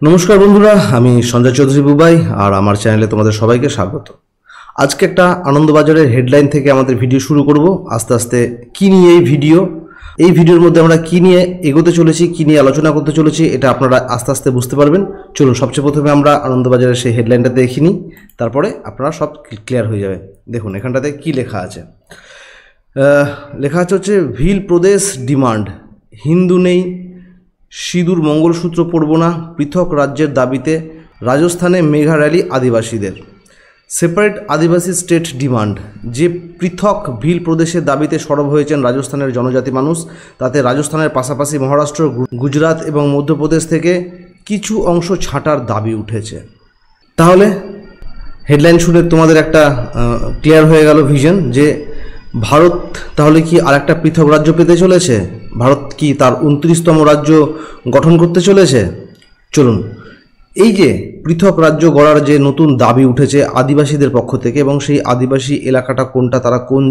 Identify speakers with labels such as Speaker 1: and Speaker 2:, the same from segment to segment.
Speaker 1: নমস্কার বন্ধুরা, আমি সঞ্জয় চৌধুরী বুবাই আর আমার চ্যানেলে তোমাদের সবাইকে স্বাগত। আজকে একটা আনন্দবাজারের হেডলাইন থেকে আমাদের ভিডিও শুরু করব। আস্তে আস্তে কি নিয়ে এই ভিডিওর মধ্যে আমরা কি নিয়ে এগোতে চলেছি, কি নিয়ে আলোচনা করতে চলেছি, এটা আপনারা আস্তে আস্তে বুঝতে পারবেন। চলুন সবচেয়ে প্রথমে আমরা আনন্দবাজারের সেই হেডলাইনটা দেখে নিই, তারপরে আপনারা সব ক্লিয়ার হয়ে যাবে। দেখুন এখানটাতে কি লেখা আছে। লেখা আছে হচ্ছে ভিল প্রদেশ ডিমান্ড, হিন্দু নেই, সিঁদুর মঙ্গলসূত্র পরব না, পৃথক রাজ্যের দাবিতে রাজস্থানে মেঘা র্যালি আদিবাসীদের। সেপারেট আদিবাসী স্টেট ডিমান্ড, যে পৃথক ভিল প্রদেশের দাবিতে সরব হয়েছেন রাজস্থানের জনজাতি মানুষ, তাতে রাজস্থানের পাশাপাশি মহারাষ্ট্র, গুজরাট এবং মধ্যপ্রদেশ থেকে কিছু অংশ ছাঁটার দাবি উঠেছে। তাহলে হেডলাইন শুনে তোমাদের একটা ক্লিয়ার হয়ে গেল ভিশন যে ভারত তাহলে কি আর একটা পৃথক রাজ্য পেতে চলেছে? ভারত কি তার 29তম রাজ্য গঠন করতে চলেছে? চলুন, এই যে পৃথক রাজ্য গড়ার যে নতুন দাবি উঠেছে আদিবাসীদের পক্ষ থেকে, এবং সেই আদিবাসী এলাকাটা কোনটা, তারা কোন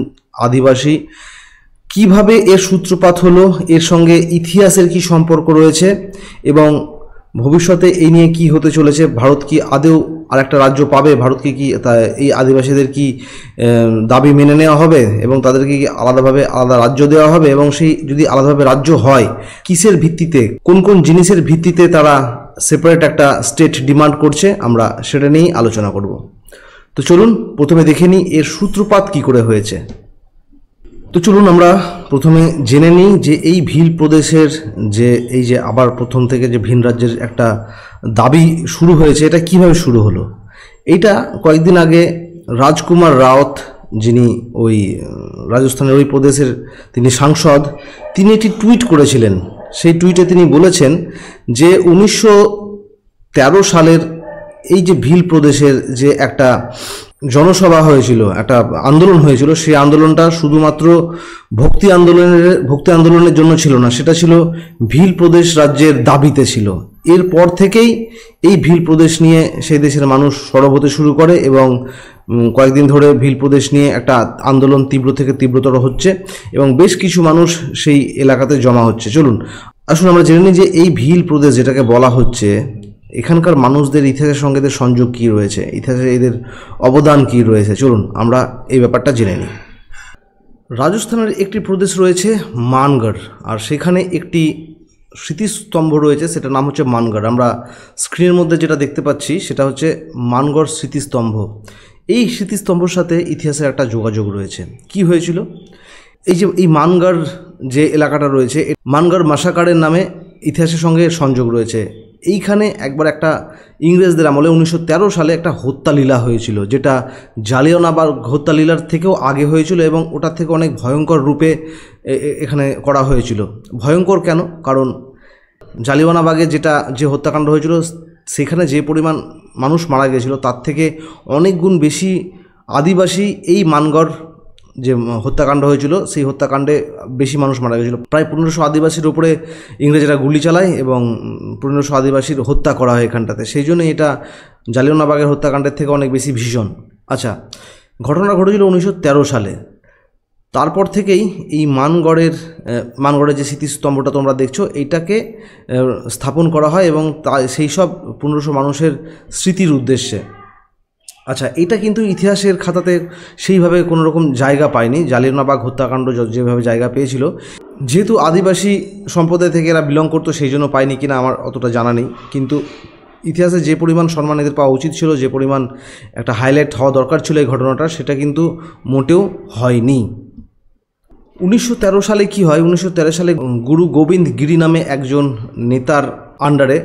Speaker 1: আদিবাসী, কিভাবে এর সূত্রপাত হলো, এর সঙ্গে ইতিহাসের কি সম্পর্ক রয়েছে, এবং ভবিষ্যতে এই নিয়ে কি হতে চলেছে, ভারত কি আদৌ আরেকটা রাজ্য পাবে, ভারতকে কি এই আদিবাসীদের কি দাবি মেনে নেওয়া হবে এবং তাদেরকে কি আলাদাভাবে আলাদা রাজ্য দেওয়া হবে, এবং সেই যদি আলাদাভাবে রাজ্য হয় কিসের ভিত্তিতে, কোন কোন জিনিসের ভিত্তিতে তারা সেপারেট একটা স্টেট ডিমান্ড করছে, আমরা সেটা নিয়েই আলোচনা করব। তো চলুন প্রথমে দেখে নিই এর সূত্রপাত কি করে হয়েছে। তো চলুন আমরা প্রথমে জেনে নিই যে এই ভিল প্রদেশের এই যে আবার প্রথম থেকে যে ভিন রাজ্যের একটা দাবি শুরু হয়েছে, এটা কিভাবে শুরু হলো। এইটা কয়েকদিন আগে রাজকুমার রাওত, যিনি ওই রাজস্থানের ওই প্রদেশের তিনি সাংসদ, তিনি একটি টুইট করেছিলেন। সেই টুইটে তিনি বলেছেন যে 1913 সালের এই যে ভিল প্রদেশের যে একটা জনসভা হয়েছিল, একটা আন্দোলন হয়েছিল, সেই আন্দোলনটা শুধুমাত্র ভক্তি আন্দোলনের জন্য ছিল না, সেটা ছিল ভিল প্রদেশ রাজ্যের দাবিতে ছিল। এরপর থেকেই এই ভিল প্রদেশ নিয়ে সেই দেশের মানুষ সরব হতে শুরু করে, এবং কয়েকদিন ধরে ভিল প্রদেশ নিয়ে একটা আন্দোলন তীব্র থেকে তীব্রতর হচ্ছে, এবং বেশ কিছু মানুষ সেই এলাকাতে জমা হচ্ছে। চলুন আসুন আমরা জেনে নিই যে এই ভিল প্রদেশ যেটাকে বলা হচ্ছে, এখানকার মানুষদের ইতিহাসের সঙ্গে এদের সংযোগ কী রয়েছে, ইতিহাসে এদের অবদান কী রয়েছে। চলুন আমরা এই ব্যাপারটা জেনে নিই। রাজস্থানের একটি প্রদেশ রয়েছে মানগড়, আর সেখানে একটি স্মৃতিস্তম্ভ রয়েছে, সেটার নাম হচ্ছে মানগড়। আমরা স্ক্রিনের মধ্যে যেটা দেখতে পাচ্ছি সেটা হচ্ছে মানগড় স্মৃতিস্তম্ভ। এই স্মৃতিস্তম্ভের সাথে ইতিহাসের একটা যোগাযোগ রয়েছে। কি হয়েছিল, এই যে এই মানগড় যে এলাকাটা রয়েছে, মানগড় মাসাকারের নামে ইতিহাসের সঙ্গে সংযোগ রয়েছে। এইখানে একবার একটা ইংরেজদের আমলে 1913 সালে একটা হত্যালীলা হয়েছিল, যেটা জালিয়ানওয়ালাবাগ হত্যালীলার থেকেও আগে হয়েছিল, এবং ওটার থেকে অনেক ভয়ঙ্কর রূপে এখানে করা হয়েছিল। ভয়ঙ্কর কেন? কারণ জালিয়ানওয়ালাবাগে যে হত্যাকাণ্ড হয়েছিল, সেখানে যে পরিমাণ মানুষ মারা গিয়েছিল তার থেকে অনেক গুণ বেশি আদিবাসী এই মানগড় যে হত্যাকাণ্ড হয়েছিল সেই হত্যাকাণ্ডে বেশি মানুষ মারা গেছিলো। প্রায় 1500 আদিবাসীর উপরে ইংরেজরা গুলি চালায় এবং 1500 আদিবাসীর হত্যা করা হয় এখানটাতে। সেই জন্যই এটা জালিয়ানওয়ালাবাগের হত্যাকাণ্ডের থেকে অনেক বেশি ভীষণ। আচ্ছা, ঘটনা ঘটেছিল 1913 সালে। তারপর থেকেই এই মানগড়ের যে স্মৃতিস্তম্ভটা তোমরা দেখছো, এইটাকে স্থাপন করা হয়, এবং সেই সব 1500 মানুষের স্মৃতির উদ্দেশ্যে। আচ্ছা, এটা কিন্তু ইতিহাসের খাতাতে সেইভাবে কোনো রকম জায়গা পায়নি। জালিয়ানওয়ালাবাগ হত্যাকাণ্ড যেভাবে জায়গা পেয়েছিল, যেহেতু আদিবাসী সম্প্রদায় থেকে এরা বিলং করতো, সেই জন্য পায়নি কিনা আমার অতটা জানা নেই। কিন্তু ইতিহাসে যে পরিমাণ সম্মান এদের পাওয়া উচিত ছিল, যে পরিমাণ একটা হাইলাইট হওয়া দরকার ছিল এই ঘটনাটা, সেটা কিন্তু মোটেও হয়নি। 1913 সালে কি হয়, 1913 সালে গুরু গোবিন্দ গিরি নামে একজন নেতার আন্ডারে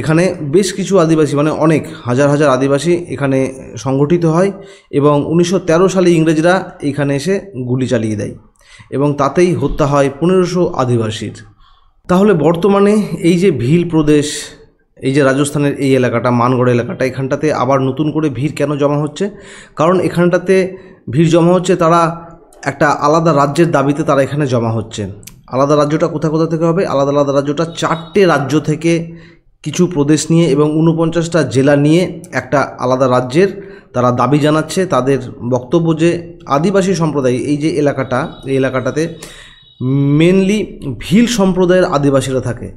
Speaker 1: এখানে বেশ কিছু আদিবাসী, মানে অনেক হাজার হাজার আদিবাসী এখানে সংগঠিত হয়, এবং 1913 সালে ইংরেজরা এখানে এসে গুলি চালিয়ে দেয়, এবং তাতেই হত্যা হয় 1500 আদিবাসীর। তাহলে বর্তমানে এই যে ভিল প্রদেশ, এই যে রাজস্থানের এই এলাকাটা, মানগড় এলাকাটা, এখানটাতে আবার নতুন করে ভিড় কেন জমা হচ্ছে? কারণ এখানটাতে ভিড় জমা হচ্ছে, তারা একটা আলাদা রাজ্যের দাবিতে তারা এখানে জমা হচ্ছে। আলাদা রাজ্যটা কোথা থেকে হবে? আলাদা রাজ্যটা 4টে রাজ্য থেকে কিছু প্রদেশ নিয়ে এবং 49টা জেলা নিয়ে একটা আলাদা রাজ্যের তারা দাবি জানাচ্ছে। তাদের বক্তব্য যে আদিবাসী সম্প্রদায় এই যে এই এলাকাটাতে মেনলি ভিল সম্প্রদায়ের আদিবাসীরা থাকে,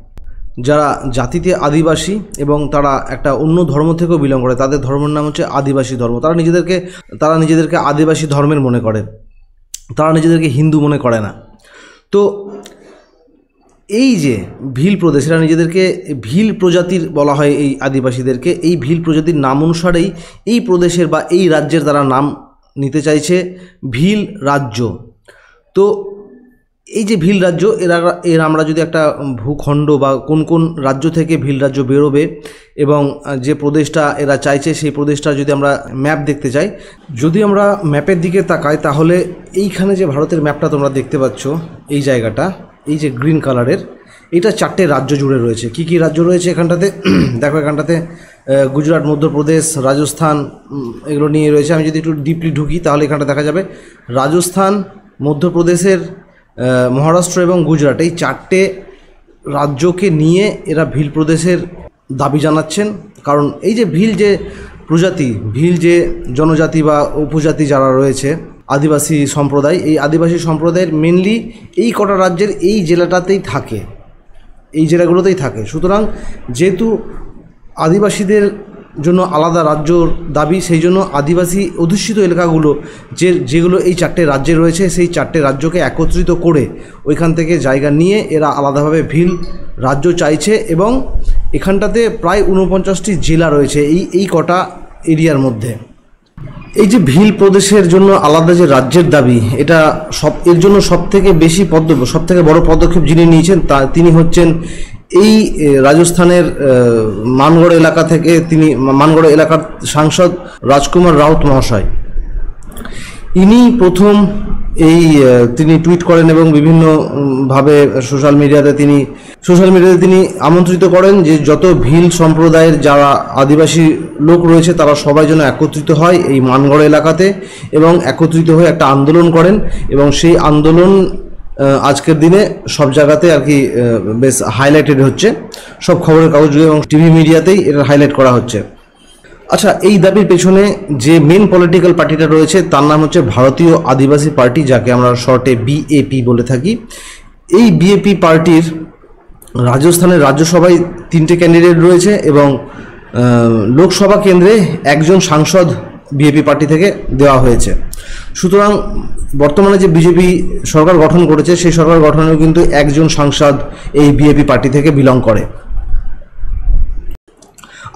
Speaker 1: যারা জাতিতে আদিবাসী এবং তারা একটা অন্য ধর্ম থেকেও বিলং করে, তাদের ধর্মের নাম হচ্ছে আদিবাসী ধর্ম। তারা নিজেদেরকে আদিবাসী ধর্মের মনে করে, তারা নিজেদেরকে হিন্দু মনে করে না। তো এই যে ভিল প্রদেশ, এরা নিজেদেরকে ভিল প্রজাতির বলা হয় এই আদিবাসীদেরকে। এই ভিল প্রজাতির নাম অনুসারেই এই প্রদেশের বা এই রাজ্যের তারা নাম নিতে চাইছে ভিল রাজ্য। তো এই যে ভিল রাজ্য, এর আমরা যদি একটা ভূখণ্ড বা কোন কোন রাজ্য থেকে ভিল রাজ্য বেরোবে এবং যে প্রদেশটা এরা চাইছে সেই প্রদেশটা যদি আমরা ম্যাপ দেখতে চাই, যদি আমরা ম্যাপের দিকে তাকাই তাহলে এইখানে যে ভারতের ম্যাপটা তোমরা দেখতে পাচ্ছ, এই জায়গাটা, এই যে গ্রিন কালারের, এটা 4টে রাজ্য জুড়ে রয়েছে। কি কি রাজ্য রয়েছে এখানটাতে দেখো, এখানটাতে গুজরাট, মধ্যপ্রদেশ, রাজস্থান এগুলো নিয়ে রয়েছে। আমি যদি একটু ডিপলি ঢুকি তাহলে এখানটা দেখা যাবে রাজস্থান, মধ্যপ্রদেশের, মহারাষ্ট্র এবং গুজরাট, এই 4টে রাজ্যকে নিয়ে এরা ভিল প্রদেশের দাবি জানাচ্ছেন। কারণ এই যে ভিল যে প্রজাতি, ভিল যে জনজাতি বা উপজাতি যারা রয়েছে, আদিবাসী সম্প্রদায়, এই আদিবাসী সম্প্রদায়ের মেনলি এই কটা রাজ্যের এই জেলাটাতেই থাকে, এই জেলাগুলোতেই থাকে। সুতরাং যেহেতু আদিবাসীদের জন্য আলাদা রাজ্যর দাবি, সেই জন্য আদিবাসী অধ্যুষিত এলাকাগুলো যেগুলো এই 4টে রাজ্যে রয়েছে, সেই 4টে রাজ্যকে একত্রিত করে ওইখান থেকে জায়গা নিয়ে এরা আলাদাভাবে ভিল রাজ্য চাইছে। এবং এখানটাতে প্রায় 49টি জেলা রয়েছে এই কটা এরিয়ার মধ্যে। এই যে ভিল প্রদেশের জন্য আলাদা যে রাজ্যের দাবি, এটা এর জন্য সবথেকে বড় পদক্ষেপ যিনি নিয়েছেন তিনি হচ্ছেন এই রাজস্থানের মানগড় এলাকা থেকে, মানগড় এলাকার সাংসদ রাজকুমার রাউত মহাশয়। ইনি প্রথম তিনি টুইট করেন এবং বিভিন্নভাবে সোশ্যাল মিডিয়াতে তিনি আমন্ত্রিত করেন যে যত ভিল সম্প্রদায়ের যারা আদিবাসী লোক রয়েছে তারা সবাই যেন একত্রিত হয় এই মানগড় এলাকাতে এবং একত্রিত হয়ে একটা আন্দোলন করেন। এবং সেই আন্দোলন আজকের দিনে সব জায়গাতে আর কি বেশ হাইলাইটেড হচ্ছে, সব খবরের কাগজ এবং টিভি মিডিয়াতেই এটা হাইলাইট করা হচ্ছে। আচ্ছা, এই দাবির পেছনে যে মেন পলিটিক্যাল পার্টিটা রয়েছে তার নাম হচ্ছে ভারতীয় আদিবাসী পার্টি, যাকে আমরা শর্টে বিএপি বলে থাকি। এই বিএপি পার্টির রাজস্থানের রাজ্যসভায় 3টে ক্যান্ডিডেট রয়েছে এবং লোকসভা কেন্দ্রে একজন সাংসদ বিএপি পার্টি থেকে দেওয়া হয়েছে। সুতরাং বর্তমানে যে বিজেপি সরকার গঠন করেছে সেই সরকার গঠনেও কিন্তু একজন সাংসদ এই বিএপি পার্টি থেকে বিলং করে।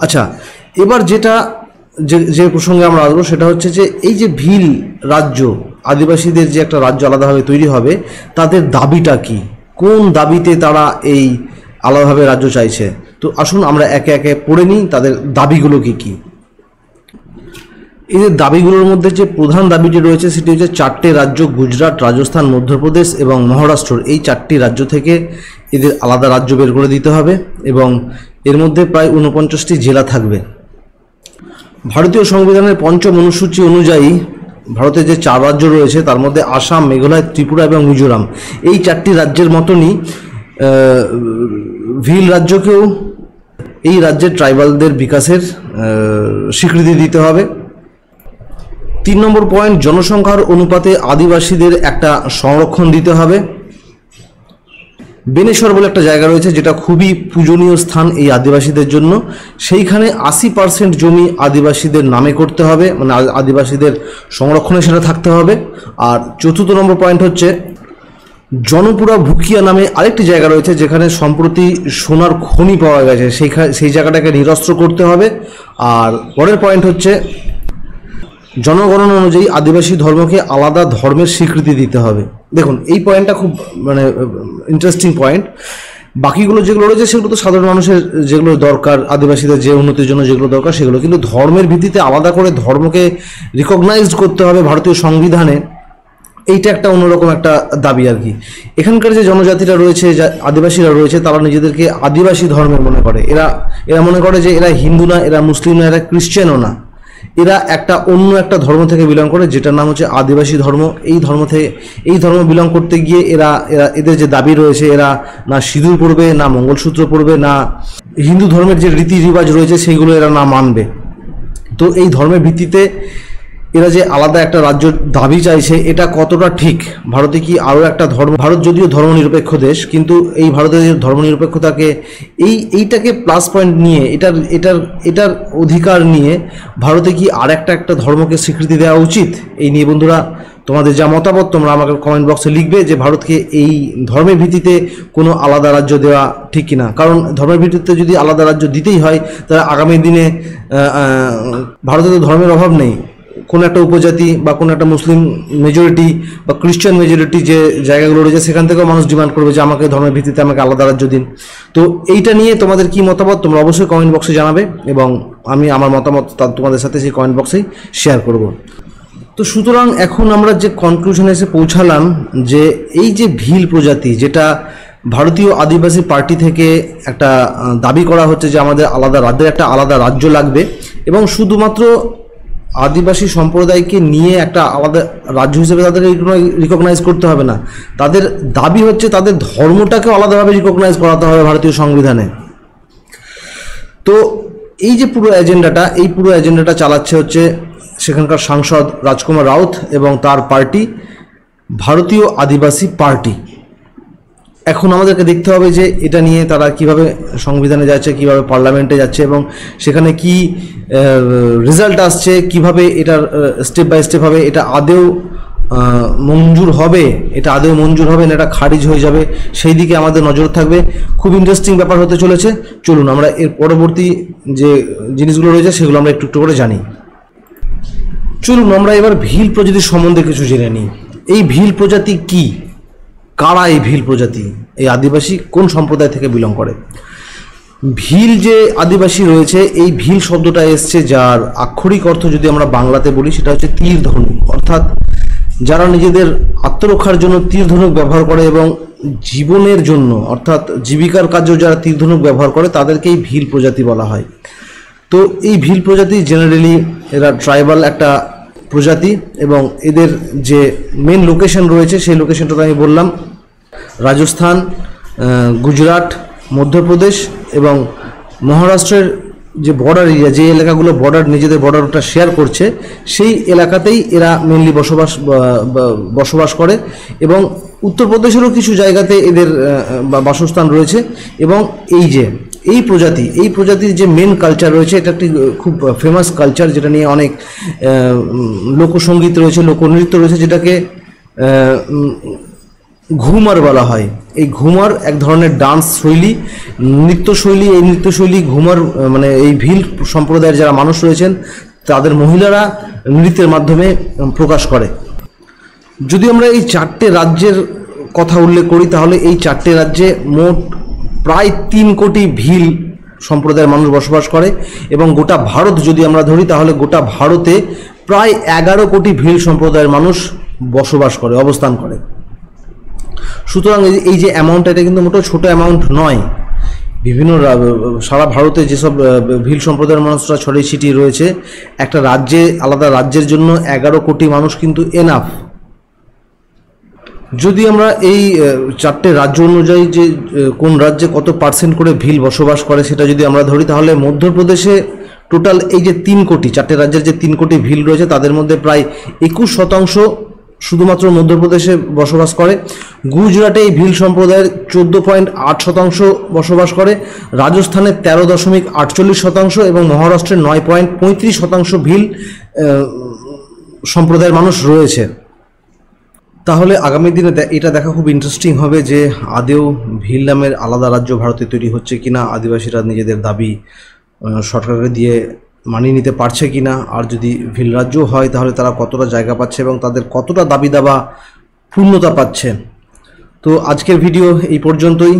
Speaker 1: আচ্ছা, এবার যে প্রসঙ্গে আমরা আসবো সেটা হচ্ছে যে এই যে ভিল রাজ্য, আদিবাসীদের যে একটা রাজ্য আলাদাভাবে তৈরি হবে, তাদের দাবিটা কি, কোন দাবিতে তারা এই আলাদাভাবে রাজ্য চাইছে। তো আসুন আমরা একে একে পড়ে নিই তাদের দাবিগুলো কি কি। এই যে দাবিগুলোর মধ্যে যে প্রধান দাবিটি রয়েছে সেটি হচ্ছে 4টে রাজ্য, গুজরাট, রাজস্থান, মধ্যপ্রদেশ এবং মহারাষ্ট্র, এই 4টি রাজ্য থেকে এদের আলাদা রাজ্য বের করে দিতে হবে এবং এর মধ্যে প্রায় 49টি জেলা থাকবে। ভারতীয় সংবিধানের 5ম অনুসূচি অনুযায়ী ভারতের যে 4 রাজ্য রয়েছে তার মধ্যে আসাম, মেঘালয়, ত্রিপুরা এবং মিজোরাম, এই 4টি রাজ্যের মতনই ভিল রাজ্যকেও এই রাজ্যের ট্রাইবালদের বিকাশের স্বীকৃতি দিতে হবে। 3 নম্বর পয়েন্ট, জনসংখ্যার অনুপাতে আদিবাসীদের একটা সংরক্ষণ দিতে হবে। বেনেশ্বর বলে একটা জায়গা রয়েছে যেটা খুবই পূজনীয় স্থান এই আদিবাসীদের জন্য, সেইখানে 80% জমি আদিবাসীদের নামে করতে হবে, মানে আদিবাসীদের সংরক্ষণে সেটা থাকতে হবে। আর 4 নম্বর পয়েন্ট হচ্ছে জনপুরা ভুকিয়া নামে আরেকটি জায়গা রয়েছে যেখানে সম্প্রতি সোনার খনি পাওয়া গেছে, সেই জায়গাটাকে নিরস্ত্র করতে হবে। আর পরের পয়েন্ট হচ্ছে জনগণনা অনুযায়ী আদিবাসী ধর্মকে আলাদা ধর্মের স্বীকৃতি দিতে হবে। দেখুন, এই পয়েন্টটা খুব ইন্টারেস্টিং পয়েন্ট। বাকিগুলো যেগুলো রয়েছে সেগুলো তো সাধারণ মানুষের যেগুলো দরকার, আদিবাসীদের যে উন্নতির জন্য যেগুলো দরকার সেগুলো, কিন্তু ধর্মের ভিত্তিতে আলাদা করে ধর্মকে রিকগনাইজড করতে হবে ভারতীয় সংবিধানে, এইটা একটা অন্যরকম একটা দাবি আর কি। এখানকার যে জনজাতিরা রয়েছে, আদিবাসীরা রয়েছে, তারা নিজেদেরকে আদিবাসী ধর্মের মনে করে। এরা মনে করে যে এরা হিন্দু না, এরা মুসলিম না, এরা খ্রিশ্চানও না, এরা অন্য একটা ধর্ম থেকে বিলং করে যেটার নাম হচ্ছে আদিবাসী ধর্ম। এই ধর্ম বিলং করতে গিয়ে এদের যে দাবি রয়েছে, এরা না সিঁদুর পরবে, না মঙ্গলসূত্র পরবে, না হিন্দু ধর্মের যে রীতি রিবাজ রয়েছে সেইগুলো এরা না মানবে। তো এই ধর্মের ভিত্তিতে এরা যে আলাদা একটা রাজ্য দাবি চাইছে এটা কতটা ঠিক? ভারতে কি আরও একটা ধর্ম, ভারত যদিও ধর্মনিরপেক্ষ দেশ, কিন্তু এই ভারতের ধর্মনিরপেক্ষতাকে এইটাকে প্লাস পয়েন্ট নিয়ে এটার অধিকার নিয়ে ভারতে কি আর একটা ধর্মকে স্বীকৃতি দেওয়া উচিত? এই নিয়ে বন্ধুরা তোমাদের যা মতামত তোমরা আমাকে কমেন্ট বক্সে লিখবে, যে ভারতকে এই ধর্মের ভিত্তিতে কোনো আলাদা রাজ্য দেওয়া ঠিক কিনা। কারণ ধর্মের ভিত্তিতে যদি আলাদা রাজ্য দিতেই হয় তাহলে আগামী দিনে ভারতে তো ধর্মের অভাব নেই, কোনো একটা উপজাতি বা কোনো একটা মুসলিম মেজরিটি বা খ্রিস্টান মেজরিটি যে জায়গাগুলো রয়েছে সেখান থেকেও মানুষ ডিমান্ড করবে যে আমাকে ধর্মের ভিত্তিতে আমাকে আলাদা রাজ্য দিন। তো এইটা নিয়ে তোমাদের কি মতামত তোমরা অবশ্যই কমেন্ট বক্সে জানাবে, এবং আমি আমার মতামত তোমাদের সাথে সেই কমেন্ট বক্সেই শেয়ার করব। তো সুতরাং এখন আমরা যে কনক্লুশনে এসে পৌঁছালাম যে এই যে ভিল প্রজাতি, যেটা ভারতীয় আদিবাসী পার্টি থেকে একটা দাবি করা হচ্ছে যে আমাদের আলাদা রাজ্যের একটা আলাদা রাজ্য লাগবে, এবং শুধুমাত্র আদিবাসী সম্প্রদায়কে নিয়ে একটা আলাদা রাজ্য হিসেবে তাদের রিকগনাইজ করতে হবে না, তাদের দাবি হচ্ছে তাদের ধর্মটাকে আলাদাভাবে রিকগনাইজ করাতে হবে ভারতীয় সংবিধানে। তো এই যে পুরো এজেন্ডাটা চালাচ্ছে হচ্ছে সেখানকার সাংসদ রাজকুমার রাউত এবং তার পার্টি ভারতীয় আদিবাসী পার্টি। এখন আমাদেরকে দেখতে হবে যে এটা নিয়ে তারা কিভাবে সংবিধানে যাচ্ছে, কিভাবে পার্লামেন্টে যাচ্ছে, এবং সেখানে কি রেজাল্ট আসছে, কিভাবে এটার স্টেপ বাই স্টেপ হবে, এটা আদেও মঞ্জুর হবে না এটা খারিজ হয়ে যাবে, সেই দিকে আমাদের নজর থাকবে। খুব ইন্টারেস্টিং ব্যাপার হতে চলেছে। চলুন আমরা এর পরবর্তী যে জিনিসগুলো রয়েছে সেগুলো আমরা একটু করে জানি। চলুন আমরা এবার ভিল প্রজাতির সম্বন্ধে কিছু জেনে নিই। এই ভিল প্রজাতি কি, কারা এই ভিল প্রজাতি, এই আদিবাসী কোন সম্প্রদায় থেকে বিলং করে? ভিল যে আদিবাসী রয়েছে, এই ভিল শব্দটা এসছে যার আক্ষরিক অর্থ যদি আমরা বাংলাতে বলি সেটা হচ্ছে তীর ধনুক, অর্থাৎ যারা নিজেদের আত্মরক্ষার জন্য তীর ধনুক ব্যবহার করে এবং জীবনের জন্য অর্থাৎ জীবিকার কাজেও যারা তীর ধনুক ব্যবহার করে তাদেরকেই ভিল প্রজাতি বলা হয়। তো এই ভিল প্রজাতি জেনারেলি এরা ট্রাইবাল একটা প্রজাতি, এবং এদের যে মেন লোকেশন রয়েছে সেই লোকেশনটা আমি বললাম, রাজস্থান, গুজরাট, মধ্যপ্রদেশ এবং মহারাষ্ট্রের যে বর্ডার এরিয়া, যে এলাকাগুলো নিজেদের বর্ডারটা শেয়ার করছে সেই এলাকাতেই এরা মেনলি বসবাস করে, এবং উত্তরপ্রদেশেরও কিছু জায়গাতে এদের বাসস্থান রয়েছে। এবং এই প্রজাতির যে মেন কালচার রয়েছে, এটা একটি খুব ফেমাস কালচার, যেটা নিয়ে অনেক লোকসঙ্গীত রয়েছে, লোকনৃত্য রয়েছে, যেটাকে ঘুমার বলা হয়। এই ঘুমার এক ধরনের ডান্স শৈলী, নৃত্যশৈলী। এই নৃত্যশৈলী ঘুমার মানে এই ভিল সম্প্রদায়ের যারা মানুষ রয়েছেন তাদের মহিলারা নৃত্যের মাধ্যমে প্রকাশ করে। যদি আমরা এই 4টে রাজ্যের কথা উল্লেখ করি তাহলে এই 4টে রাজ্যে মোট প্রায় 3 কোটি ভিল সম্প্রদায়ের মানুষ বসবাস করে, এবং গোটা ভারত যদি আমরা ধরি তাহলে গোটা ভারতে প্রায় 11 কোটি ভিল সম্প্রদায়ের মানুষ বসবাস করে, অবস্থান করে। সুতরাং এই যে অ্যামাউন্ট, এটা কিন্তু মোটেও ছোট অ্যামাউন্ট নয়। বিভিন্ন সারা ভারতে যেসব ভিল সম্প্রদায়ের মানুষরা ছড়িয়ে ছিটিয়ে রয়েছে, একটা আলাদা রাজ্যের জন্য 11 কোটি মানুষ কিন্তু এনাফ। যদি আমরা এই 4টে রাজ্য অনুযায়ী যে কোন রাজ্যে কত পার্সেন্ট করে ভিল বসবাস করে সেটা যদি আমরা ধরি, তাহলে মধ্যপ্রদেশে টোটাল এই যে 3 কোটি, 4টে রাজ্যের যে 3 কোটি ভিল রয়েছে তাদের মধ্যে প্রায় 21% শুধুমাত্র মধ্যপ্রদেশে বসবাস করে। গুজরাটে এই ভিল সম্প্রদায়ের 14.8% বসবাস করে, রাজস্থানে 13.48% এবং মহারাষ্ট্রে 9.35% ভিল সম্প্রদায়ের মানুষ রয়েছে। তাহলে আগামী দিনে এটা দেখা খুব ইন্টারেস্টিং হবে যে আদেও ভিল নামের আলাদা রাজ্য ভারতে তৈরি হচ্ছে কিনা, আদিবাসীরা নিজেদের দাবি সরকারকে দিয়ে মানিয়ে নিতে পারছে কিনা, আর যদি ভিল রাজ্য হয় তাহলে তারা কতটা জায়গা পাচ্ছে এবং তাদের কতটা দাবি দাবা পূর্ণতা পাচ্ছে। তো আজকের ভিডিও এই পর্যন্তই।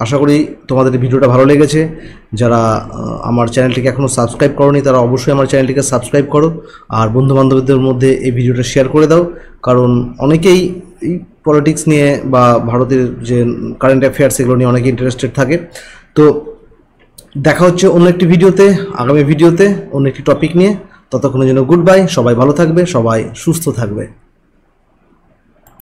Speaker 1: আশা করি তোমাদের ভিডিওটা ভালো লেগেছে। যারা আমার চ্যানেলটিকে এখনও সাবস্ক্রাইব করোনি তারা অবশ্যই আমার চ্যানেলটিকে সাবস্ক্রাইব করো, আর বন্ধুবান্ধবদের মধ্যে এই ভিডিওটা শেয়ার করে দাও, কারণ অনেকেই এই পলিটিক্স নিয়ে বা ভারতের যে কারেন্ট অ্যাফেয়ার্স এগুলো নিয়ে অনেকে ইন্টারেস্টেড থাকে। তো দেখা হচ্ছে অন্য একটি ভিডিওতে, আগামী ভিডিওতে অন্য একটি টপিক নিয়ে। ততক্ষণের জন্য গুড বাই, সবাই ভালো থাকবে, সবাই সুস্থ থাকবে।